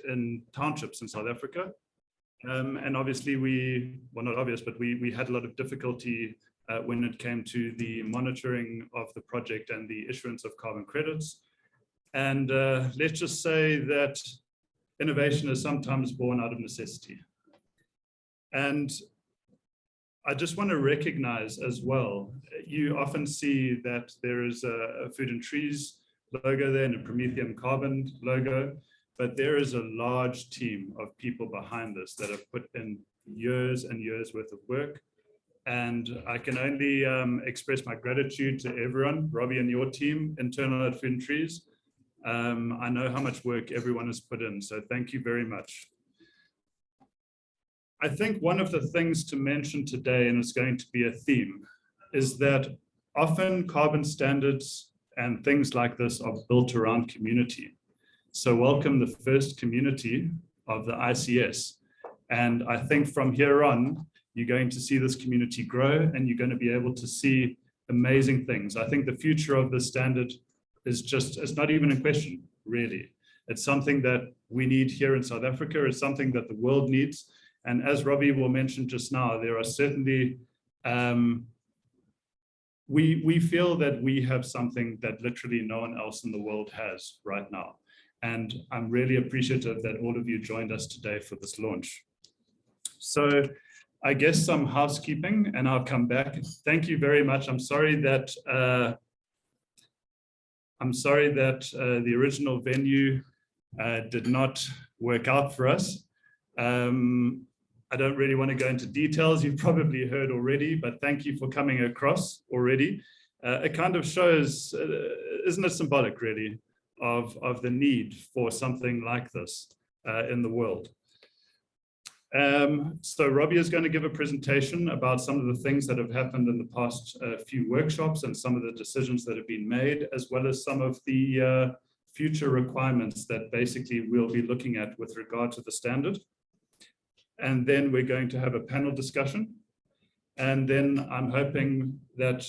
in townships in South Africa. And obviously well, not obvious, but we had a lot of difficulty when it came to the monitoring of the project and the issuance of carbon credits. And let's just say that innovation is sometimes born out of necessity. And I just want to recognize as well, you often see that there is a Food and Trees logo there and a Prometheum Carbon logo, but there is a large team of people behind this that have put in years and years worth of work. And I can only express my gratitude to everyone, Robbie and your team, internal at Food and Trees. I know how much work everyone has put in, so thank you very much. I think one of the things to mention today, and it's going to be a theme, is that often carbon standards and things like this are built around community. So welcome the first community of the ICS. And I think from here on, you're going to see this community grow and you're going to be able to see amazing things. I think the future of the standard is just, it's not even in question, really. It's something that we need here in South Africa. It's something that the world needs. And as Robbie will mention just now, there are certainly, we feel that we have something that literally no one else in the world has right now. And I'm really appreciative that all of you joined us today for this launch. So I guess some housekeeping and I'll come back. Thank you very much. I'm sorry that the original venue did not work out for us. I don't really want to go into details. You've probably heard already, but thank you for coming across already. It kind of shows, isn't it symbolic really, of the need for something like this in the world. So Robbie is going to give a presentation about some of the things that have happened in the past few workshops and some of the decisions that have been made, as well as some of the future requirements that basically we'll be looking at with regard to the standard. And then we're going to have a panel discussion. And then I'm hoping that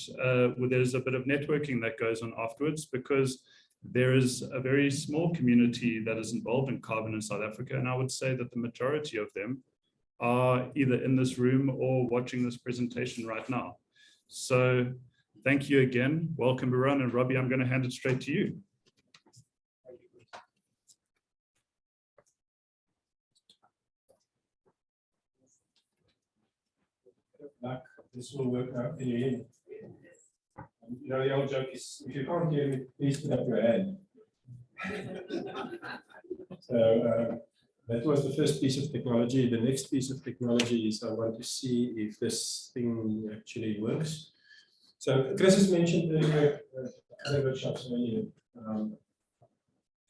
there's a bit of networking that goes on afterwards, because there is a very small community that is involved in carbon in South Africa. And I would say that the majority of them are either in this room or watching this presentation right now. So thank you again. Welcome, everyone. And Robbie, I'm going to hand it straight to you. Luck, this will work out. Can you hear me? You know, the old joke is, if you can't hear me, please put up your hand. So that was the first piece of technology. The next piece of technology is I want to see if this thing actually works. So Chris has mentioned earlier other workshops earlier,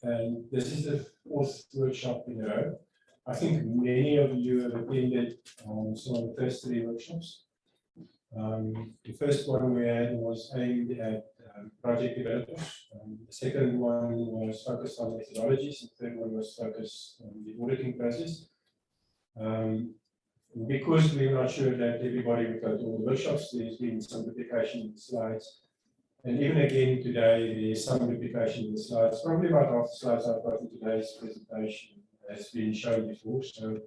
and this is the fourth workshop in a row. I think many of you have attended some of the first three workshops. The first one we had was aimed at project developers. The second one was focused on methodologies. The third one was focused on the auditing process. Because we're not sure that everybody would go to all the workshops, there's been some duplication in the slides. And even again today, there's some duplication in the slides. Probably about half the slides I've got in today's presentation has been shown before. So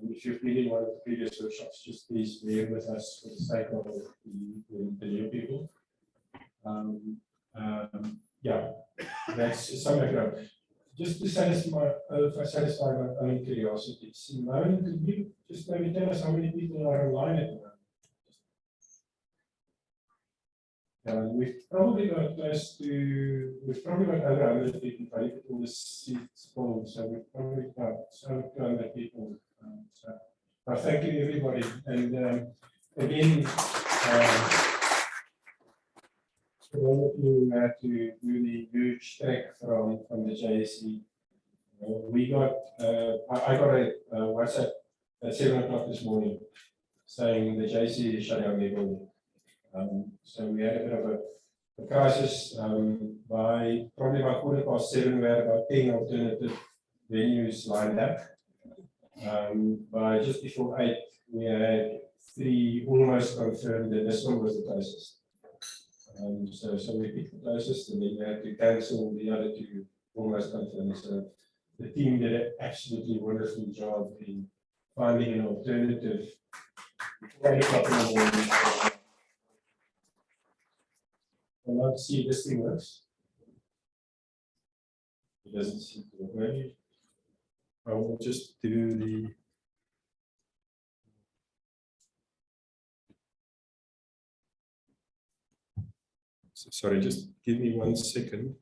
if you've been in one of the previous workshops, just please bear with us for the sake of the new people. Yeah, that's some background. Just to satisfy my own curiosity, Simone, could you just maybe tell us how many people are online at the moment? We've probably got over 100 people, but if all the seats full, so we've probably got over 200 people. So thank you, everybody. And again, for all of you who had to do the huge trek from the JSE, we got, I got a WhatsApp at 7 o'clock this morning saying the JSE is shutting down their building. So we had a bit of a crisis. By probably about 7:15, we had about 10 alternative venues lined up. By just before 8, we had 3 almost confirmed, and this one was the closest. So we picked the closest, and then we had to cancel the other 2 almost confirmed. So the team did an absolutely wonderful job in finding an alternative. And let's see if this thing works. It doesn't seem to work. Maybe I will just do the. So, sorry, just give me 1 second.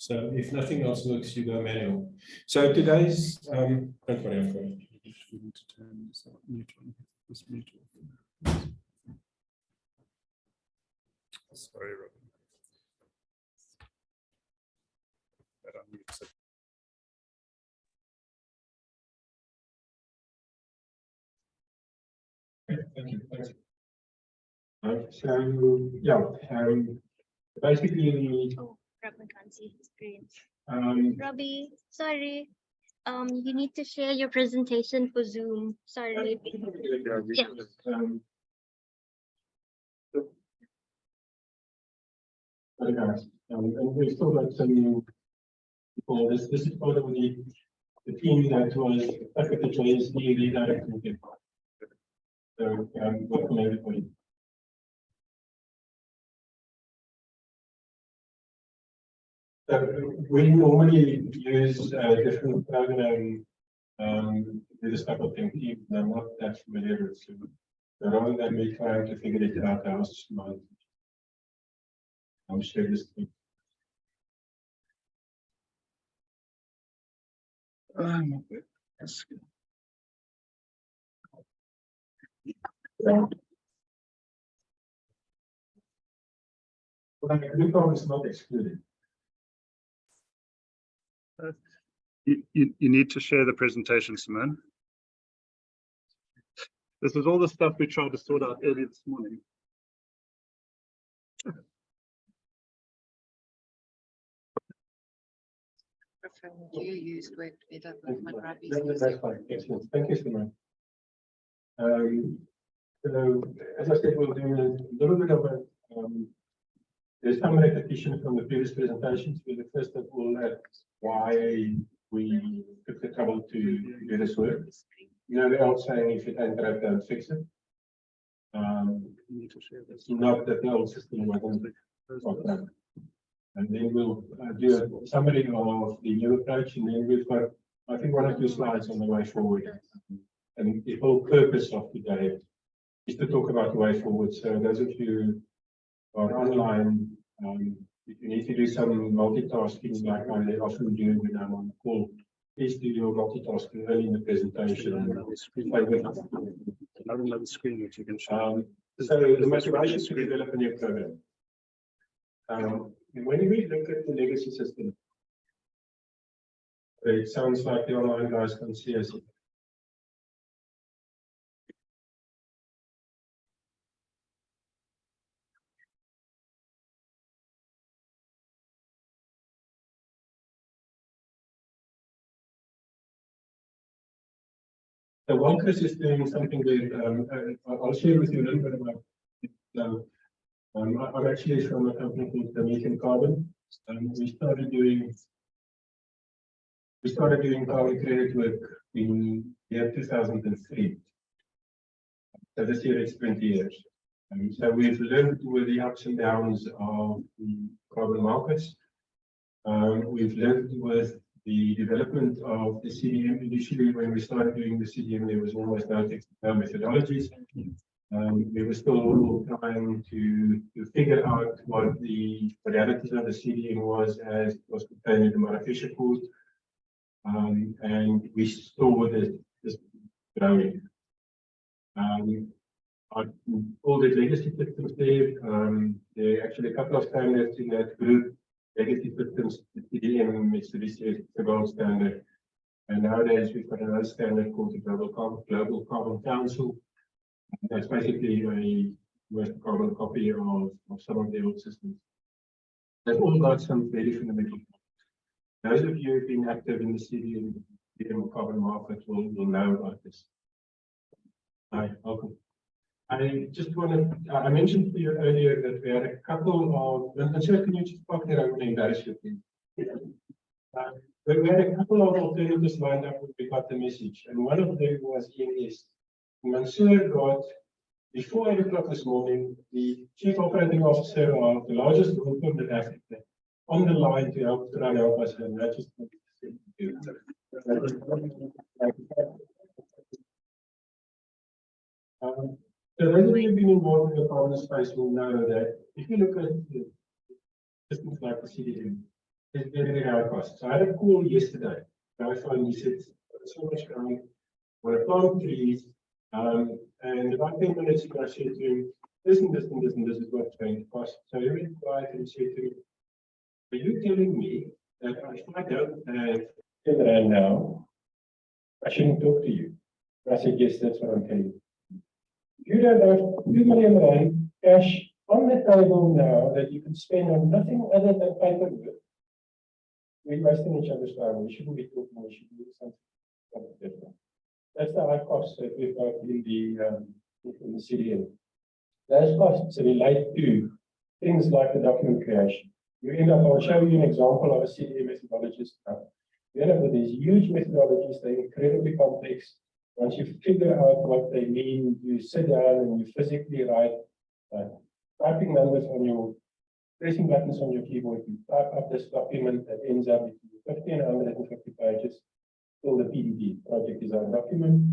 So if nothing else works, you go manual. So today's, don't worry, I'm going to turn this off, mute on, this mute off. Sorry, Robin. That unmutes it. Thank you. Thanks. So yeah, basically. Oh, Robin can't see his screen. Robbie, sorry. You need to share your presentation for Zoom. Sorry. Yeah. Okay, guys. And we've still got some people. This is part of the team that was stuck at the JSD redirecting. So welcome everybody. We normally use different program to do this type of thing. I'm not that familiar with it. So rather than me trying to figure it out, I'll share this thing. That's good. Well, blue collar is not excluded. You need to share the presentation, Simone. This is all the stuff we tried to sort out earlier this morning. Do you use work better with my Rabbis? That's fine. Excellent. Thank you, Simone. So, as I said, we'll do a little bit of a. There's some repetition from the previous presentations. But the first of all, that's why we took the trouble to do this work. You know, the old saying, if it ain't right, don't fix it. It's not that the old system wasn't okay. And then we'll do a summary of the new approach, and then we've got, I think, 1 or 2 slides on the way forward. And the whole purpose of today is to talk about the way forward. So those of you who are online, if you need to do some multitasking like I often do when I'm on the call, please do your multitasking early in the presentation. Another screen which you can show. So the motivation to develop a new program. When we look at the legacy system, it sounds like the online guys can see us. So while Chris is doing something there, I'll share with you a little bit about it. So, I'm actually from a company called American Carbon. We started doing carbon credit work in the year 2003. So this year it's 20 years. So we've lived with the ups and downs of the carbon markets. We've lived with the development of the CDM. Initially, when we started doing the CDM, there was almost no methodologies. We were still trying to figure out what the realities of the CDM was as it was contained in the Marrakesh Accord. And we saw this growing. All the legacy systems there, there are actually a couple of standards in that group. Legacy systems, the CDM, Mitsubishi, the gold standard. And nowadays we've got another standard called the Global Carbon Council. That's basically a West carbon copy of some of the old systems. They've all got some very fundamental. Those of you who've been active in the CDM carbon market will know about this. Hi, welcome. I just want to, I mentioned to you earlier that we had a couple of, and sir, can you just talk there? I'm going to embarrass you, please. We had a couple of alternatives lined up when we got the message, and one of them was EMS. Mansoor got, before 8 o'clock this morning, the Chief Operating Officer of the largest group in Africa on the line to help try and help us. And I just want to so those of you who've been involved in the carbon space will know that if you look at the systems like the CDM, there's very high costs. So I had a call yesterday. I phoned, he said, so much going, want to plant trees, and about 10 minutes ago I said to him, this and this and this and this is what's going to cost. So he went quiet and said to me, are you telling me that if I don't have 10 rand now, I shouldn't talk to you? I said, yes, that's what I'm telling you. You don't have 2 million rand cash on the table now that you can spend on nothing other than paperwork. We're wasting each other's time. We shouldn't be talking, we should do something different. That's the high costs that we've got in the CDM. Those costs relate to things like the document creation. You end up, I'll show you an example of a CDM methodologist now. You end up with these huge methodologies, they're incredibly complex. Once you figure out what they mean, you sit down and you physically write, typing numbers on your, pressing buttons on your keyboard, you type up this document that ends up with 50 and 150 pages, till the PDD, project design document,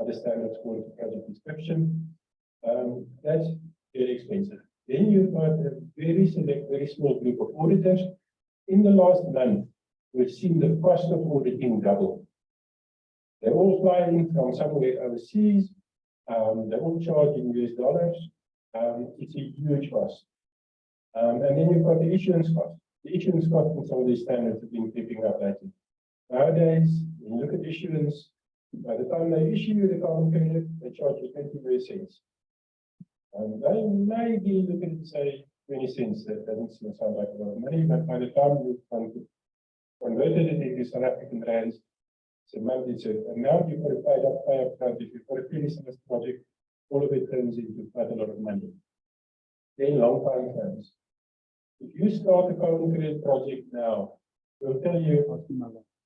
other standards called project description. That's very expensive. Then you've got a very select, very small group of auditors. In the last month, we've seen the cost of auditing double. They all fly in from somewhere overseas. They all charge in US dollars. It's a huge cost. And then you've got the issuance cost. The issuance cost in some of these standards have been creeping up lately. Nowadays, when you look at issuance, by the time they issue you the carbon credit, they charge you 20 US cents. They may be looking to say 20 cents. That doesn't sound like a lot of money, but by the time you converted it into South African rands, it's a month, it's an amount you've got to pay up front. If you've got a pre-service project, all of it turns into quite a lot of money. Then long time frames. If you start a carbon credit project now, we'll tell you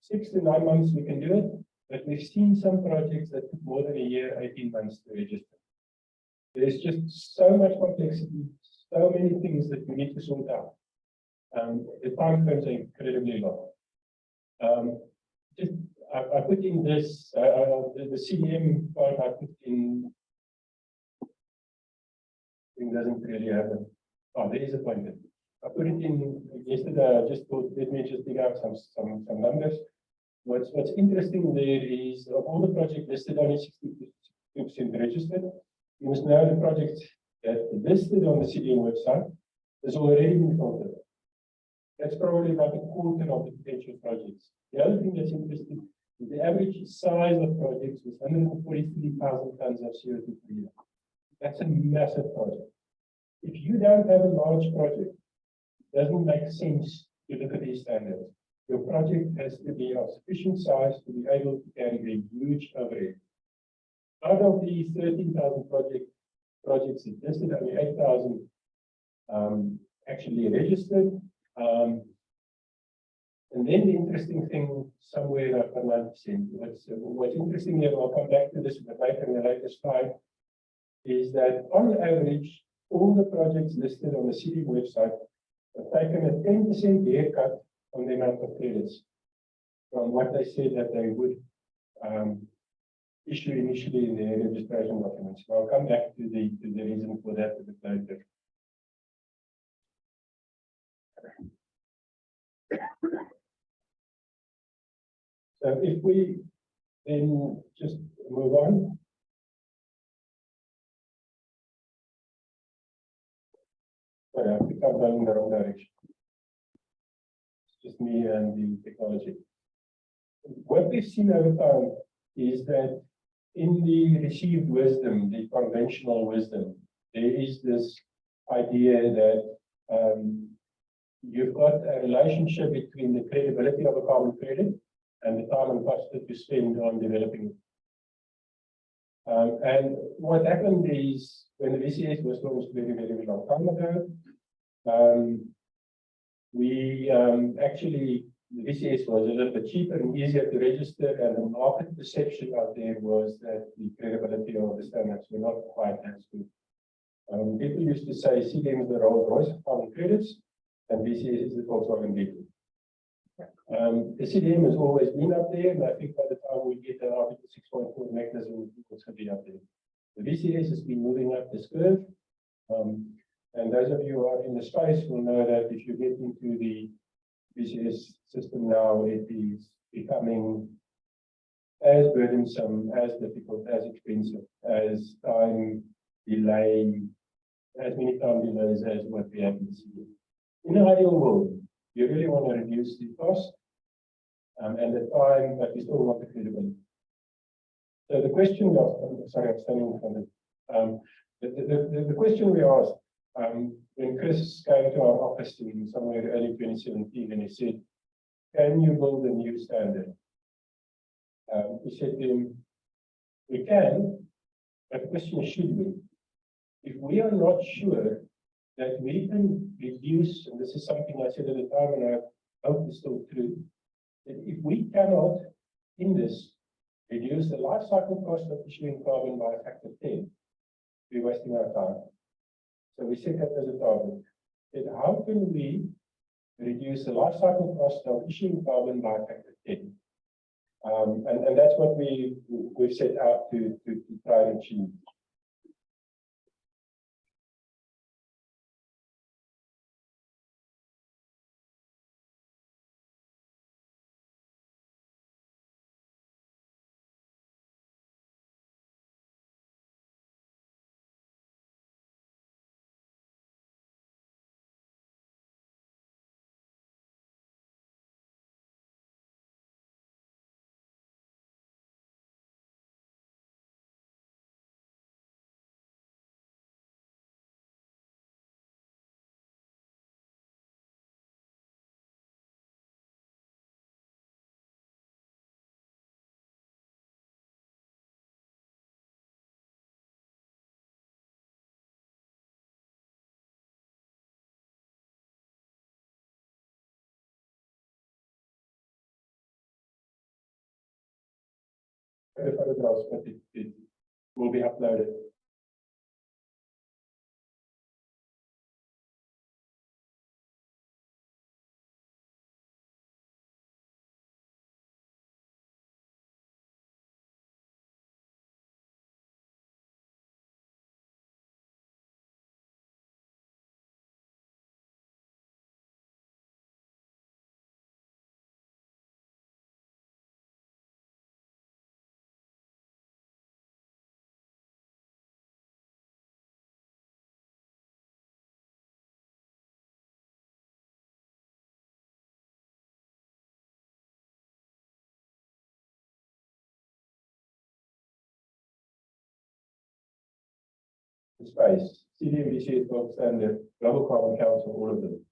6 to 9 months we can do it, but we've seen some projects that took more than a year, 18 months to register. There's just so much complexity, so many things that we need to sort out. The time frames are incredibly long. I put in this, the CDM part I put in, thing doesn't really have a, oh, there is a point. I put it in yesterday, I just thought, let me just dig out some numbers. What's interesting there is, of all the projects listed, only 62% registered. You must know the projects that are listed on the CDM website has already been filtered. That's probably about a quarter of the potential projects. The other thing that's interesting is the average size of projects was 143,000 tons of CO2 per year. That's a massive project. If you don't have a large project, it doesn't make sense to look at these standards. Your project has to be of sufficient size to be able to carry a huge overhead. Out of these 13,000 projects that listed, only 8,000 actually registered. And then the interesting thing, somewhere up to 9%. What's interesting here, I'll come back to this later in the later slide, is that on average, all the projects listed on the city website have taken a 10% haircut on the amount of credits from what they said that they would issue initially in their registration documents. So I'll come back to the reason for that a bit later. So if we then just move on. Sorry, I think I'm going in the wrong direction. It's just me and the technology. What we've seen over time is that in the received wisdom, the conventional wisdom, there is this idea that you've got a relationship between the credibility of a carbon credit and the time and cost that you spend on developing it. And what happened is when the VCS was launched very, very long time ago, actually the VCS was a little bit cheaper and easier to register, and the market perception out there was that the credibility of the standards were not quite as good. People used to say CDM is the Rolls Royce of carbon credits, and VCS is the Volkswagen Beetle. The CDM has always been up there, and I think by the time we get an Article 6.4 mechanism, it will also be up there. The VCS has been moving up this curve, and those of you who are in the space will know that if you get into the VCS system now, it is becoming as burdensome, as difficult, as expensive, as time delay, as many time delays as what we have in CDM. In an ideal world, you really want to reduce the cost and the time, but you still want the credibility. So the question we asked, sorry, I'm standing in front of the question we asked when Chris came to our office in somewhere early 2017, and he said, "Can you build a new standard?" We said to him, "We can, but the question is, should we? If we are not sure that we can reduce," and this is something I said at the time, and I hope it's still true, that if we cannot, in this, reduce the life cycle cost of issuing carbon by a factor of 10, we're wasting our time. So we set that as a target. Said, how can we reduce the life cycle cost of issuing carbon by a factor of 10? And that's what we've set out to try and achieve. The photographs, but it will be uploaded. Space, CDM, Gold Standard, Global Carbon Council, all of them.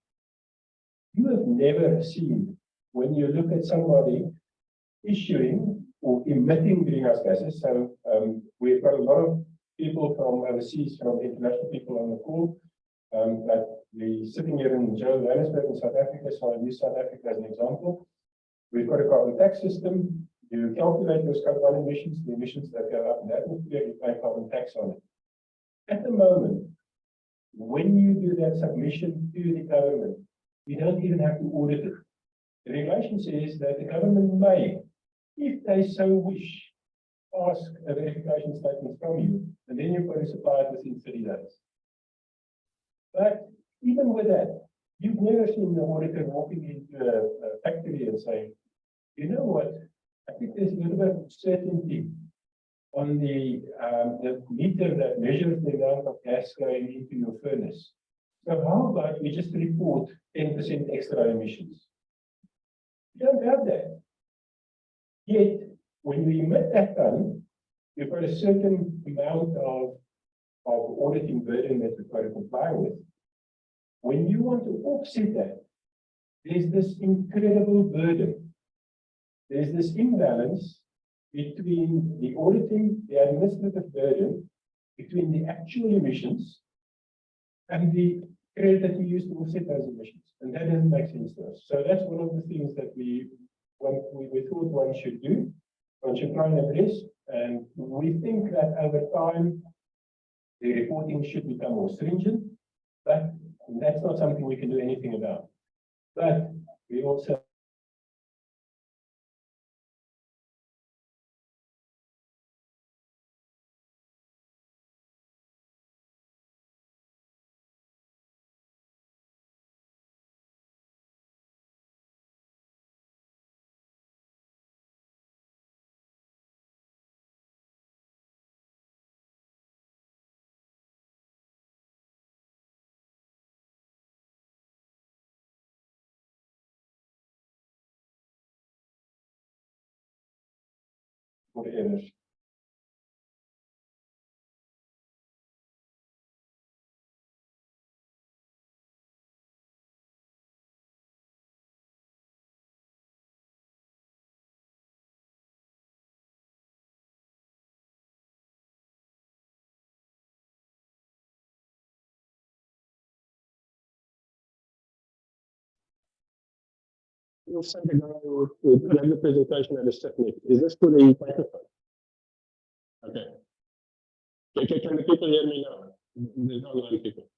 You have never seen, when you look at somebody issuing or emitting greenhouse gases, so we've got a lot of people from overseas, from international people on the call, but we're sitting here in Johannesburg in South Africa, so I use South Africa as an example. We've got a carbon tax system. You calculate your Scope 1 emissions, the emissions that go up in the atmosphere, you pay carbon tax on it. At the moment, when you do that submission to the government, you don't even have to audit it. The regulation says that the government may, if they so wish, ask a verification statement from you, and then you've got to supply it within 30 days. But even with that, you've never seen the auditor walking into a factory and saying, you know what, I think there's a little bit of certainty on the meter that measures the amount of gas going into your furnace. So how about we just report 10% extra emissions? You don't have that. Yet, when you emit that ton, you've got a certain amount of auditing burden that you've got to comply with. When you want to offset that, there's this incredible burden. There's this imbalance between the auditing, the administrative burden, between the actual emissions and the credit that you use to offset those emissions. And that doesn't make sense to us. So that's one of the things that we thought one should do, one should try and address. And we think that over time, the reporting should become more stringent, but that's not something we can do anything about. But we also for errors. You'll send the guy who gave the presentation at a technique. Is this for the microphone? Okay. Can the people hear me now? There's no online people.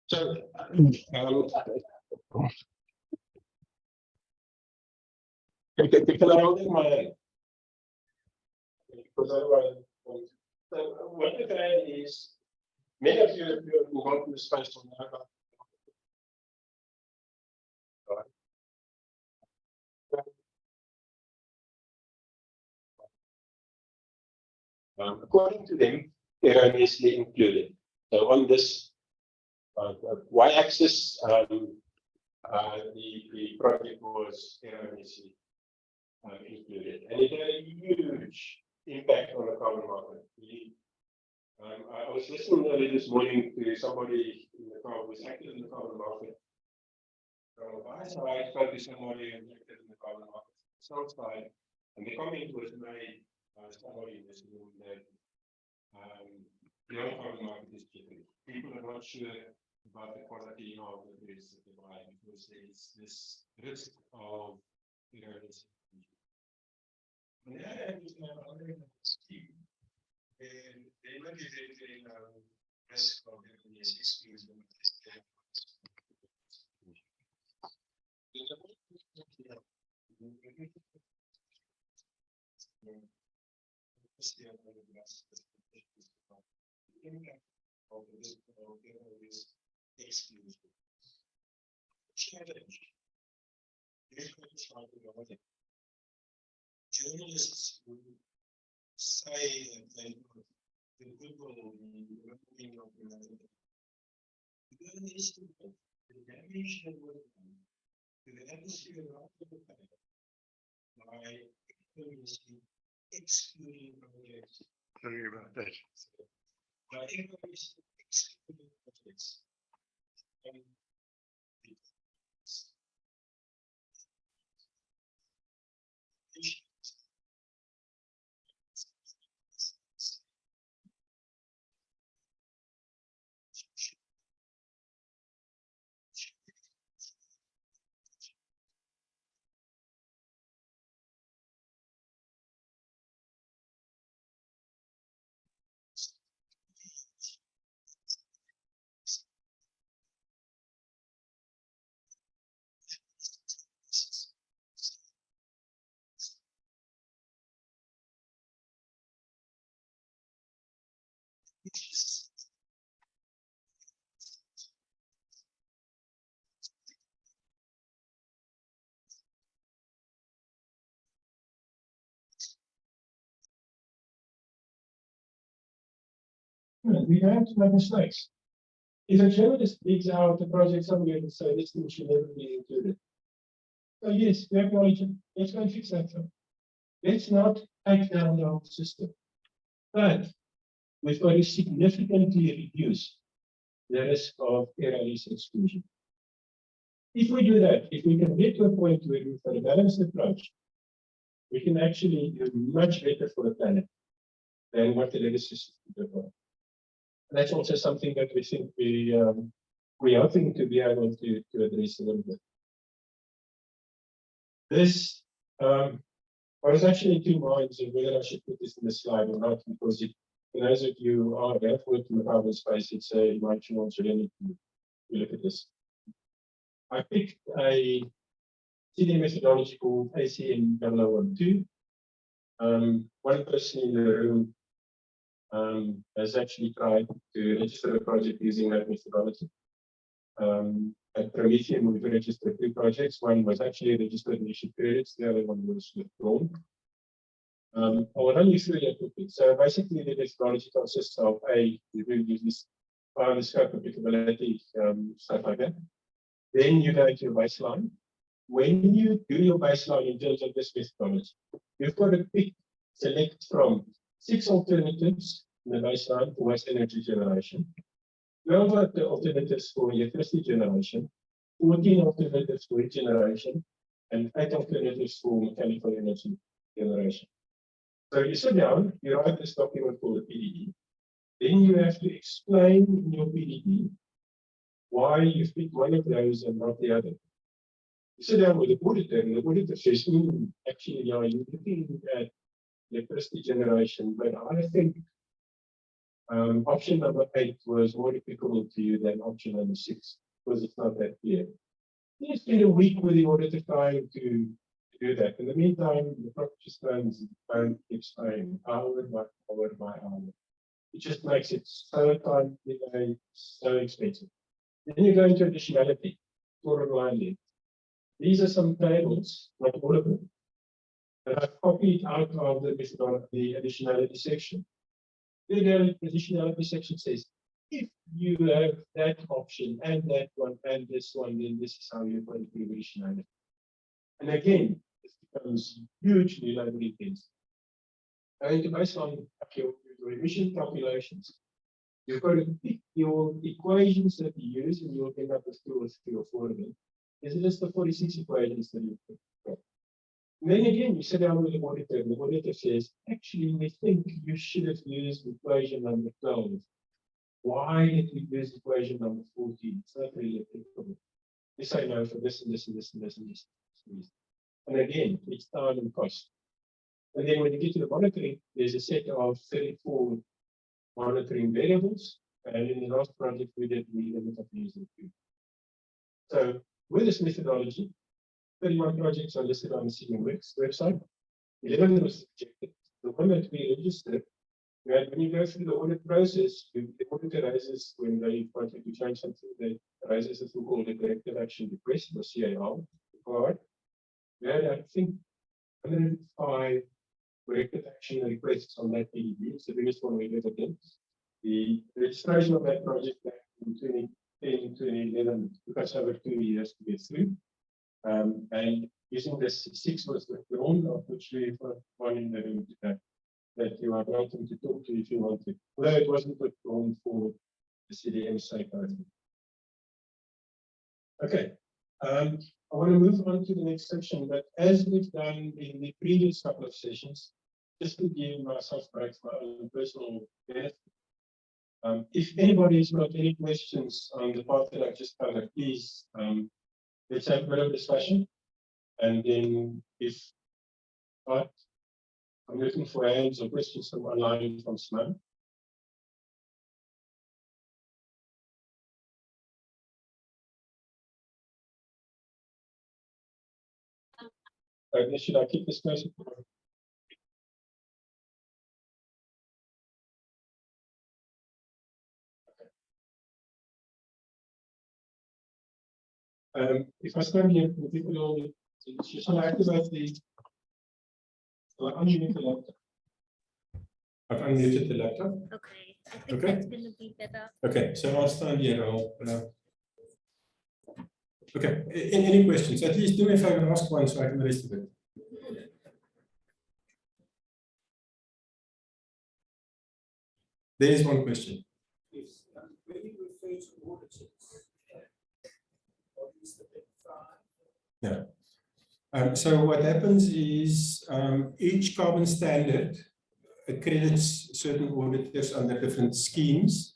So, can I hold in my hand? Because otherwise, so what the plan is, many of you have gone to the space to know about. According to them, erroneously included. So on this y-axis, the project was erroneously included, and it had a huge impact on the carbon market. I was listening early this morning to somebody in the car who was active in the carbon market. From the buy side, spoke to somebody who was active in the carbon market. Sell side, and the comment was made by somebody in this room that the carbon market is cheating. People are not sure about the quality of the goods that they buy because there's this risk of this. And that is steep. And they look at it in risk of this excuse them. Journalists who say that they the people working on the damage that was done to the atmosphere of the planet by excluding projects. Sorry about that. By excluding projects. We have to make mistakes. If a journalist digs out the project somewhere and say this thing should never be included. So yes, we acknowledge it. Let's go and fix that. Let's not take down the whole system. But we've got to significantly reduce the risk of erroneous exclusion. if we do that, if we can get to a point where we've got a balanced approach, we can actually do much better for the planet than what the legacy system did. That's also something that we think we're hoping to be able to address a little bit. This, I was actually in two minds of whether I should put this in the slide or not, because for those of you who have worked in the carbon space, it's a emotional journey to look at this. I picked a CD methodology called ACM 0012. One person in the room has actually tried to register a project using that methodology. At Prometheum, we've registered 2 projects. One was actually registered in issue periods, the other one was withdrawn. I will run you through that quickly. So basically, the methodology consists of we will use this file, the scope, applicability, stuff like that. Then you go to your baseline. When you do your baseline in terms of this methodology, you've got to select from 6 alternatives in the baseline for waste energy generation, 12 alternatives for electricity generation, 14 alternatives for regeneration, and 8 alternatives for mechanical energy generation. So you sit down, you write this document called a PDD. Then you have to explain in your PDD why you picked one of those and not the other. You sit down with the auditor, and the auditor says, actually, yeah, you're looking at electricity generation, but I think option number 8 was more applicable to you than option number 6, because it's not that clear. You spend a week with the auditor trying to do that. In the meantime, the participants don't explain hour by hour by hour. It just makes it so time delay, so expensive. Then you go into additionality, line. These are some tables, not all of them, that I've copied out of the additionality section. The additionality section says, if you have that option and that one and this one, then this is how you're going to do additionality. And again, this becomes hugely labor intensive. Going to baseline your emission calculations, you've got to pick your equations that you use, and you'll end up with 2 or 3 or 4 of them. There's a list of 46 equations that you put. And then again, you sit down with the auditor, and the auditor says, actually, we think you should have used equation number 12. Why did we use equation number 14? It's not really applicable. You say no for this and this and this and this and this. And again, it's time and cost. And then when you get to the monitoring, there's a set of 34 monitoring variables. And in the last project we did, we ended up using 2. So with this methodology, 31 projects are listed on the CMWorks website. 11 was rejected. The one that we registered, when you go through the audit process, the auditor raises, when they want you to change something, they raises a thing called a corrective action request, or CAR. Required. We had, I think, 105 corrective action requests on that PDB. It's the biggest one we've ever done. The registration of that project back in 2010, 2011 took us over 2 years to get through. And using this 6 was withdrawn, of which we've got one in the room today that you are welcome to talk to if you want to. Although it wasn't withdrawn for the CDM sake, I think. Okay. I want to move on to the next section, but as we've done in the previous couple of sessions, just to give myself breaks my own personal benefit. If anybody has got any questions on the part that I've just covered, please let's have a bit of discussion. And then if not, I'm looking for hands or questions from online from Simone. Should I keep this question? If I stand here, the people will shall I activate the unmute the laptop? I've unmuted the laptop. Okay, I think Okay. that's gonna be better. Okay, so I'll stand here. Okay, any questions? At least do me a favor and ask one so I can the rest of it. There is one question. Yes, when you refer to auditors, what is the big 5 Yeah. So what happens is each carbon standard accredits certain auditors under different schemes.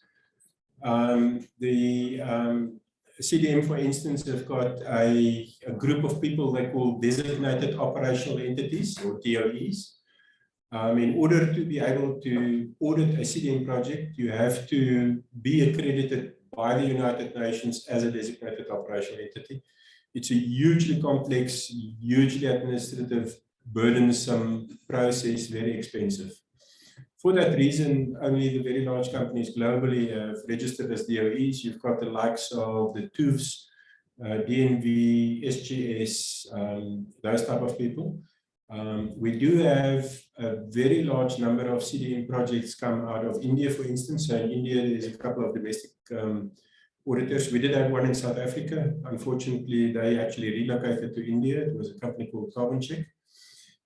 The CDM, for instance, have got a group of people they call designated operational entities, or DOEs. In order to be able to audit a CDM project, you have to be accredited by the United Nations as a designated operational entity. It's a hugely complex, hugely administrative, burdensome process, very expensive. For that reason, only the very large companies globally have registered as DOEs. You've got the likes of the TÜVs, DNV, SGS, those type of people. We do have a very large number of CDM projects come out of India, for instance. So in India, there's a couple of domestic auditors. We did have one in South Africa. Unfortunately, they actually relocated to India. It was a company called Carbon Check.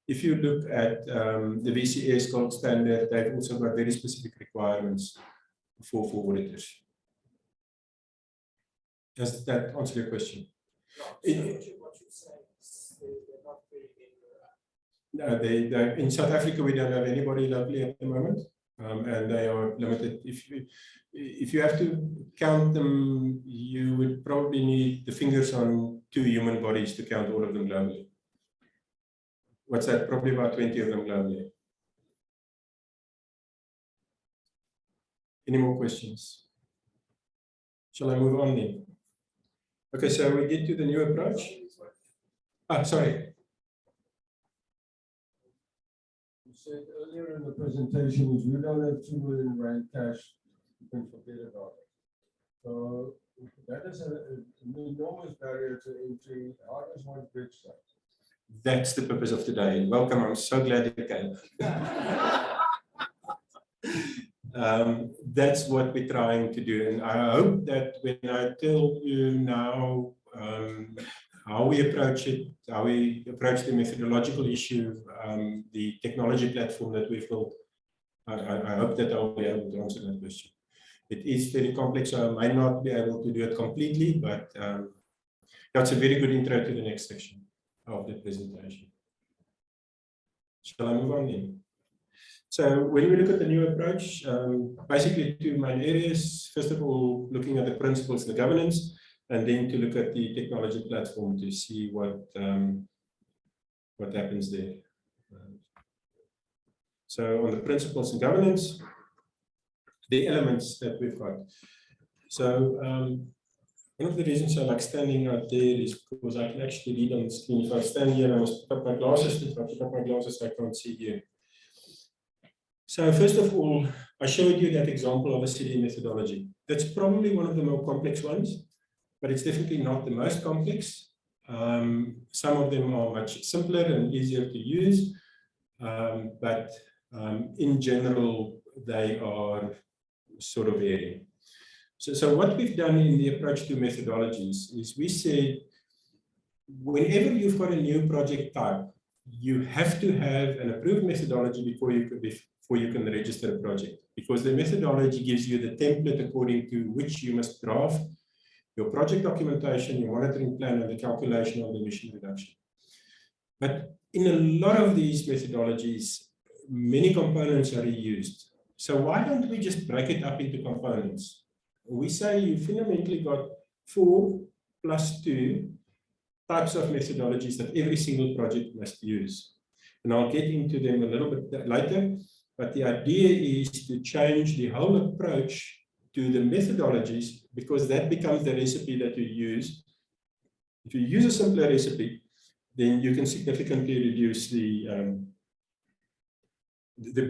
If you look at the VCS gold standard, they've also got very specific requirements for auditors. Does that answer your question? No, in South Africa, we don't have anybody locally at the moment, and they are limited. If you have to count them, you would probably need the fingers on 2 human bodies to count all of them globally. What's that? Probably about 20 of them globally. Any more questions? Shall I move on then? Okay, so we get to the new approach. Sorry. You said earlier in the presentation, if you don't have 2 million rand cash, you can forget about it. So that is an enormous barrier to entry. How does one bridge that? That's the purpose of today. Welcome. I'm so glad you came. That's what we're trying to do. And I hope that when I tell you now how we approach it, how we approach the methodological issue, the technology platform that we've built, I hope that I'll be able to answer that question. It is very complex, so I might not be able to do it completely, but that's a very good intro to the next section of the presentation. Shall I move on then? So when we look at the new approach, basically 2 main areas. First of all, looking at the principles and the governance, and then to look at the technology platform to see what happens there. So on the principles and governance, the elements that we've got. So one of the reasons I like standing out there is because I can actually read on the screen. If I stand here, I must put up my glasses. If I put up my glasses, I can't see you. So first of all, I showed you that example of a CDM methodology. That's probably one of the more complex ones, but it's definitely not the most complex. Some of them are much simpler and easier to use, but in general, they are sort of varying. So what we've done in the approach to methodologies is we said, whenever you've got a new project type, you have to have an approved methodology before you can register a project, because the methodology gives you the template according to which you must draft your project documentation, your monitoring plan, and the calculation of the emission reduction. But in a lot of these methodologies, many components are reused. So why don't we just break it up into components? We say you fundamentally got 4 + 2 types of methodologies that every single project must use. And I'll get into them a little bit later, but the idea is to change the whole approach to the methodologies, because that becomes the recipe that you use. If you use a simpler recipe, then you can significantly reduce the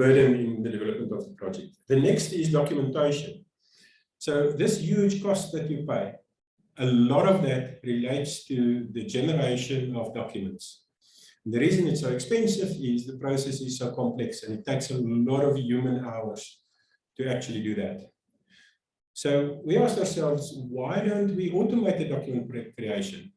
burden in the development of the project. The next is documentation. So this huge cost that you pay, a lot of that relates to the generation of documents. And the reason it's so expensive is the process is so complex and it takes a lot of human hours to actually do that. So we asked ourselves, why don't we automate the document creation?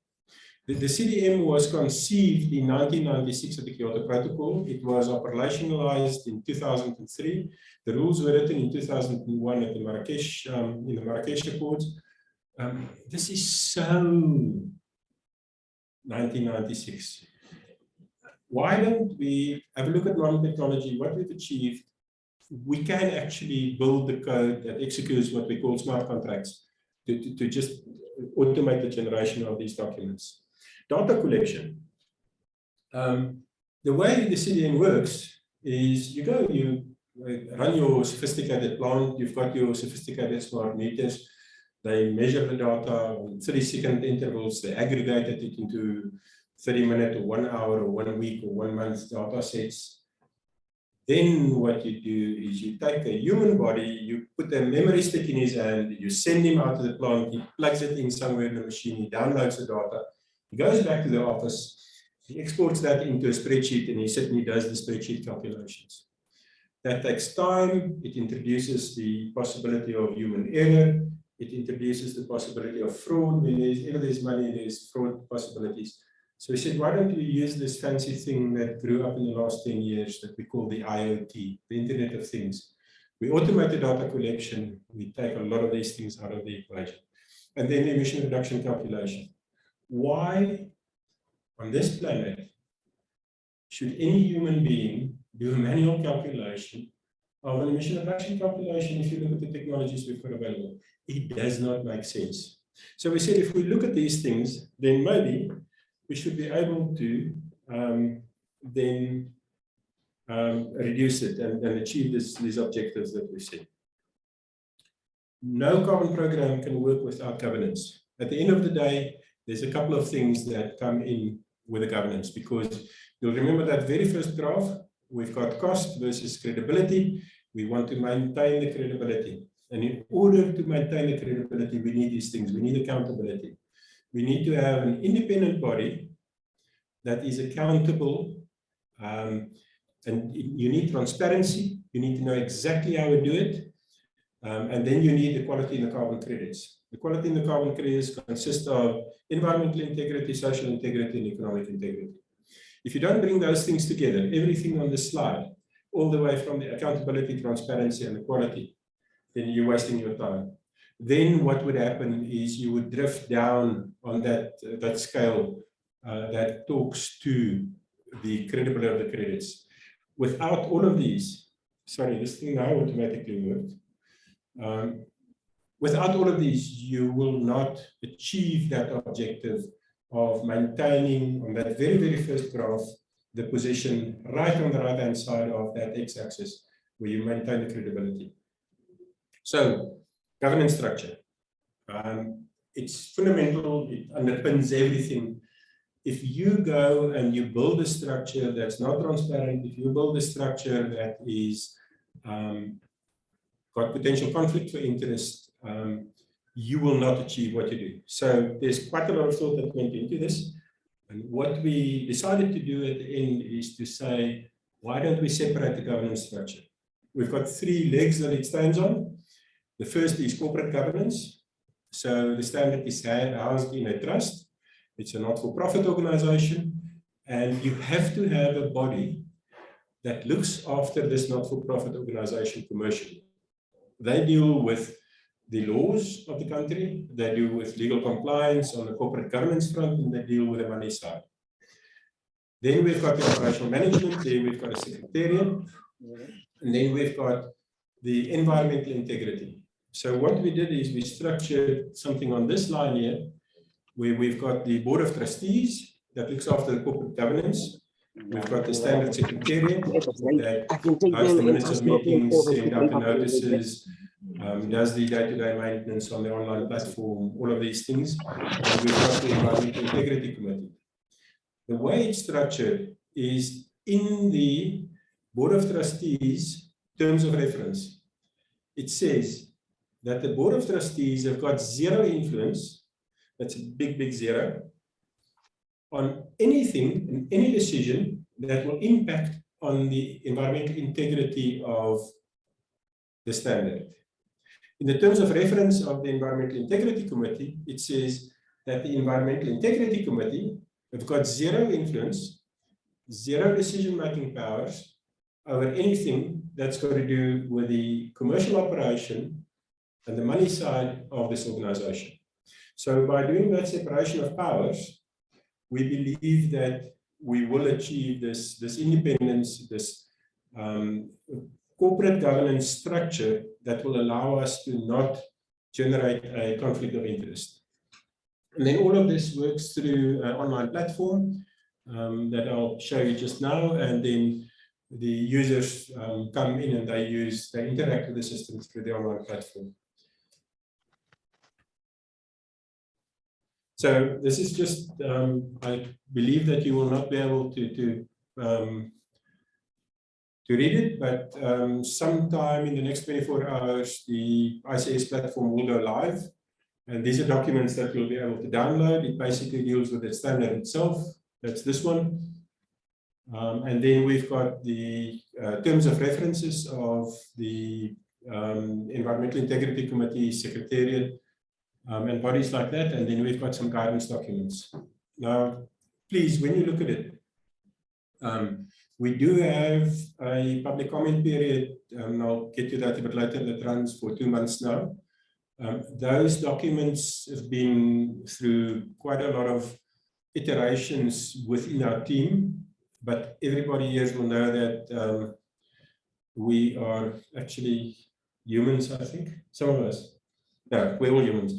The CDM was conceived in 1996 at the Kyoto Protocol. It was operationalized in 2003. The rules were written in 2001 at the Marrakesh, in the Marrakesh Accords. This is so 1996. Why don't we have a look at nanotechnology, what we've achieved? We can actually build the code that executes what we call smart contracts to just automate the generation of these documents. Data collection. The way the CDN works is you go, you run your sophisticated plant, you've got your sophisticated smart meters, they measure the data on 30-second intervals, they aggregated it into 30-minute or 1 hour or 1 week or 1 month data sets. Then what you do is you take a human body, you put a memory stick in his hand, you send him out to the plant, he plugs it in somewhere in the machine, he downloads the data, he goes back to the office, he exports that into a spreadsheet and he certainly does the spreadsheet calculations. That takes time, it introduces the possibility of human error, it introduces the possibility of fraud. Whenever there's money, there's fraud possibilities. So we said, why don't we use this fancy thing that grew up in the last 10 years that we call the IoT, the Internet of Things. We automate the data collection, we take a lot of these things out of the equation. And then the emission reduction calculation. Why on this planet should any human being do a manual calculation of an emission reduction calculation if you look at the technologies we've got available? It does not make sense. So we said if we look at these things, then maybe we should be able to then reduce it and achieve these objectives that we set. No carbon program can work without governance. At the end of the day, there's a couple of things that come in with the governance, because you'll remember that very first graph, we've got cost versus credibility. We want to maintain the credibility. And in order to maintain the credibility, we need these things. We need accountability. We need to have an independent body that is accountable, and you need transparency. You need to know exactly how we do it, and then you need the quality in the carbon credits. The quality in the carbon credits consists of environmental integrity, social integrity, and economic integrity. If you don't bring those things together, everything on the slide, all the way from the accountability, transparency, and the quality, then you're wasting your time. Then what would happen is you would drift down on that scale that talks to the credibility of the credits. Without all of these, sorry, this thing now automatically worked. Without all of these, you will not achieve that objective of maintaining on that very, very first graph, the position right on the right-hand side of that x-axis, where you maintain the credibility. So, governance structure. It's fundamental, it underpins everything. If you go and you build a structure that's not transparent, if you build a structure that is got potential conflict for interest, you will not achieve what you do. So there's quite a lot of thought that went into this. And what we decided to do at the end is to say, why don't we separate the governance structure? We've got 3 legs that it stands on. The first is corporate governance. So the standard is housed in a trust. It's a not-for-profit organization. And you have to have a body that looks after this not-for-profit organization commercially. They deal with the laws of the country, they deal with legal compliance on the corporate governance front, and they deal with the money side. Then we've got the operational management, then we've got a secretariat, and then we've got the environmental integrity. So what we did is we structured something on this line here, where we've got the board of trustees that looks after the corporate governance. We've got the standard secretariat that hosts the minutes of meetings, sends out the notices, does the day-to-day maintenance on the online platform, all of these things. And we've got the environmental integrity committee. The way it's structured is in the board of trustees terms of reference. It says that the board of trustees have got 0 influence, that's a big, big 0, on anything and any decision that will impact on the environmental integrity of the standard. In the terms of reference of the Environmental Integrity Committee, it says that the Environmental Integrity Committee have got 0 influence, 0 decision-making powers over anything that's got to do with the commercial operation and the money side of this organization. So by doing that separation of powers, we believe that we will achieve this independence, this corporate governance structure that will allow us to not generate a conflict of interest. And then all of this works through an online platform that I'll show you just now, and then the users come in and they interact with the system through the online platform. So this is just, I believe that you will not be able to read it, but sometime in the next 24 hours, the ICS platform will go live. And these are documents that you'll be able to download. It basically deals with the standard itself. That's this one. And then we've got the terms of references of the Environmental Integrity Committee, Secretariat, and bodies like that. And then we've got some guidance documents. Now, please, when you look at it, we do have a public comment period, and I'll get to that a bit later, that runs for 2 months now. Those documents have been through quite a lot of iterations within our team, but everybody here will know that we are actually humans, I think, some of us. No, we're all humans.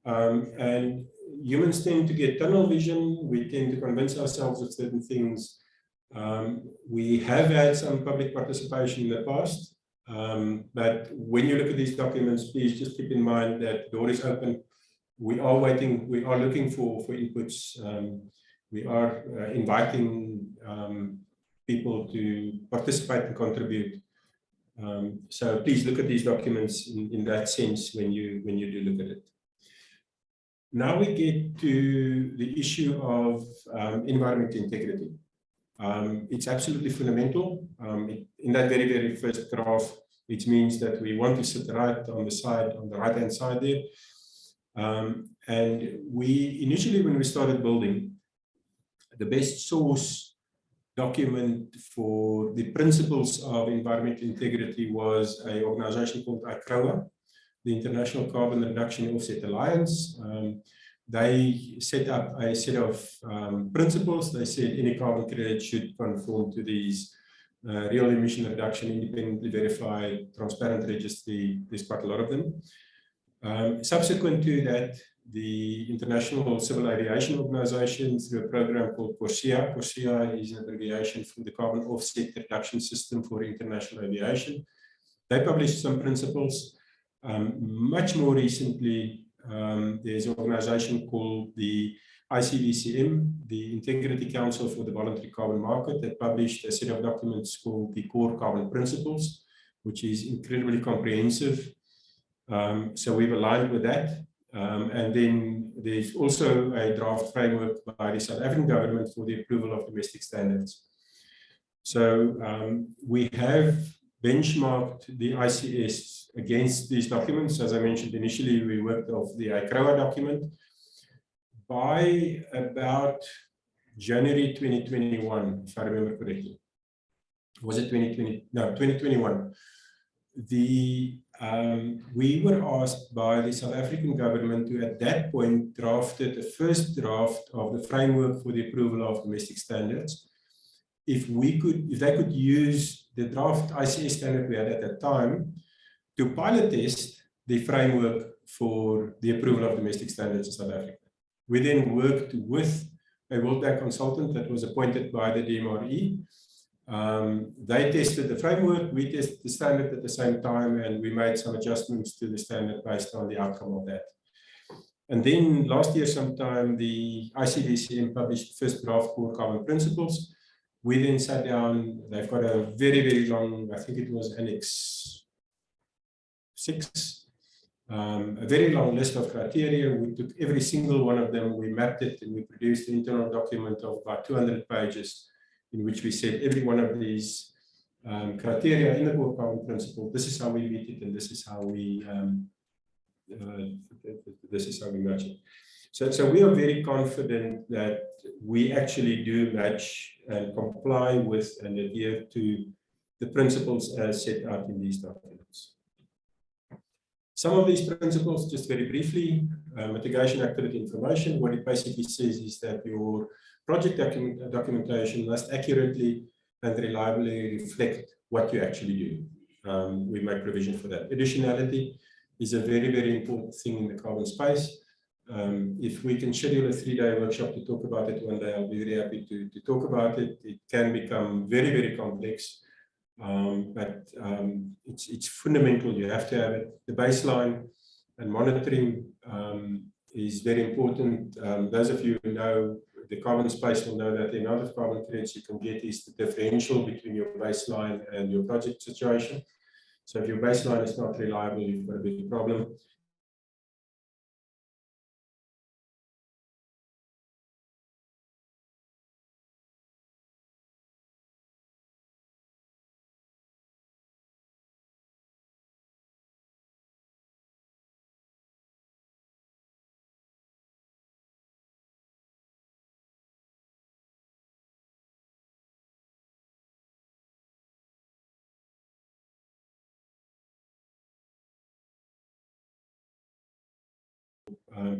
And humans tend to get tunnel vision. We tend to convince ourselves of certain things. We have had some public participation in the past, but when you look at these documents, please just keep in mind that the door is open. We are waiting, we are looking for inputs. We are inviting people to participate and contribute. So please look at these documents in that sense when you do look at it. Now we get to the issue of environmental integrity. It's absolutely fundamental. In that very first graph, it means that we want to sit right on the side, on the right-hand side there. And we initially, when we started building, the best source document for the principles of environmental integrity was an organization called ICROA, the International Carbon Reduction Offset Alliance. They set up a set of principles. They said any carbon credit should conform to these real emission reduction, independently verified, transparent registry. There's quite a lot of them. Subsequent to that, the International Civil Aviation Organization, through a program called CORSIA. CORSIA is an abbreviation for the Carbon Offset Reduction System for International Aviation. They published some principles. Much more recently, there's an organization called the ICVCM, the Integrity Council for the Voluntary Carbon Market, that published a set of documents called the Core Carbon Principles, which is incredibly comprehensive. So we've aligned with that. And then there's also a draft framework by the South African government for the approval of domestic standards. So we have benchmarked the ICS against these documents. As I mentioned initially, we worked off the ICROA document. By about January 2021, if I remember correctly. Was it 2020? No, 2021. We were asked by the South African government to, at that point, drafted the first draft of the framework for the approval of domestic standards. If they could use the draft ICS standard we had at that time to pilot test the framework for the approval of domestic standards in South Africa. We then worked with a World Bank consultant that was appointed by the DMRE. They tested the framework, we tested the standard at the same time, and we made some adjustments to the standard based on the outcome of that. And then last year sometime, the ICVCM published the first draft Core Carbon Principles. We then sat down, they've got a very long, I think it was Annex 6, a very long list of criteria. We took every single one of them, we mapped it, and we produced an internal document of about 200 pages in which we said every one of these criteria in the Core Carbon Principle, this is how we meet it, and this is how we match it. So we are very confident that we actually do match and comply with and adhere to the principles as set out in these documents. Some of these principles, just very briefly, mitigation activity information, what it basically says is that your project documentation must accurately and reliably reflect what you actually do. We make provision for that. Additionality is a very, very important thing in the carbon space. If we can schedule a 3-day workshop to talk about it one day, I'll be very happy to talk about it. It can become very, very complex, but it's fundamental. You have to have it. The baseline and monitoring is very important. Those of you who know the carbon space will know that the amount of carbon credits you can get is the differential between your baseline and your project situation. So if your baseline is not reliable, you've got a big problem.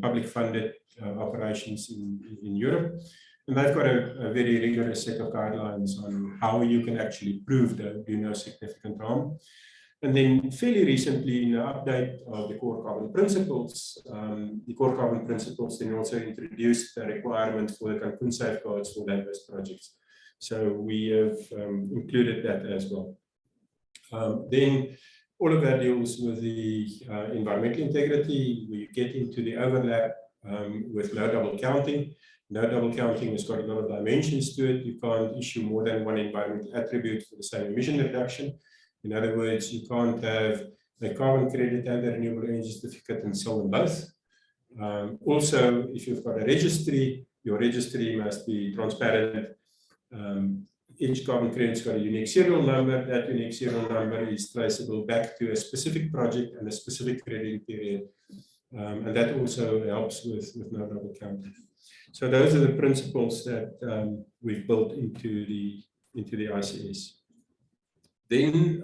Public funded operations in Europe. And they've got a very rigorous set of guidelines on how you can actually prove that do no significant harm. And then fairly recently, in the update of the core carbon principles then also introduced a requirement for the Cancun safeguards for land-based projects. So we have included that as well. Then all of that deals with the environmental integrity. We get into the overlap with no double counting. No double counting has got a lot of dimensions to it. You can't issue more than one environmental attribute for the same emission reduction. In other words, you can't have a carbon credit and a renewable energy certificate and sell them both. Also, if you've got a registry, your registry must be transparent. Each carbon credit's got a unique serial number. That unique serial number is traceable back to a specific project and a specific crediting period. And that also helps with no double counting. So those are the principles that we've built into the ICS. Then